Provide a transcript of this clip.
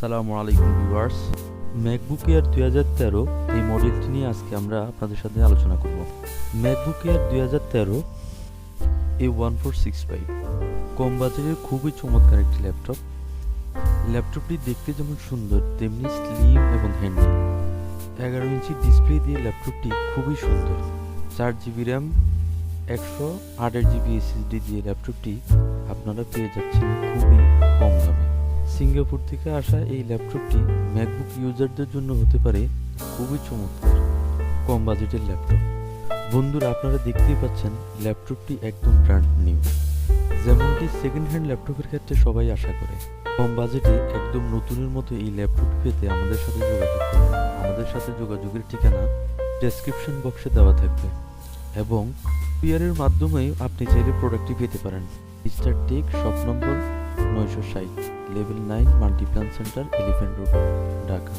আসসালামু আলাইকুম viewers. MacBook air 2013 এই মডেলটি নিয়ে আজকে আমরা আপনাদের সাথে আলোচনা করব। ম্যাকবুক এয়ার 2013 A1465 কম বাজেটের খুবই চমৎকার একটি ল্যাপটপ। ল্যাপটপটি দেখতে যেমন সুন্দর তেমনি স্লিম এবং হ্যান্ডি। 11 ইঞ্চি ডিসপ্লে দিয়ে ল্যাপটপটি খুবই সুন্দর। 4GB র্যাম 128GB SSD দিয়ে ল্যাপটপটি আপনারা পেয়ে যাচ্ছেন খুবই কম দামে। সিঙ্গাপুর থেকে আসা এই ল্যাপটপটি ম্যাকবুক ইউজারদের জন্য হতে পারে খুবই চমৎকার কম বাজেটের ল্যাপটপ। বন্ধুরা, আপনারা দেখতেই পাচ্ছেন ল্যাপটপটি একদম ব্র্যান্ড নিউ, যেমনটি সেকেন্ড হ্যান্ড ল্যাপটপের ক্ষেত্রে সবাই আশা করে। কম বাজেটে একদম নতুনের মতো এই ল্যাপটপটি পেতে আমাদের সাথে যোগাযোগ করুন। আমাদের সাথে যোগাযোগের ঠিকানা ডেসক্রিপশন বক্সে দেওয়া থাকবে এবং কুরিয়ারের মাধ্যমেও আপনি চাইলে প্রোডাক্টটি পেতে পারেন। Mister Tech, shop number 960, level 9, Multiplan Center, Elephant Road, Dhaka.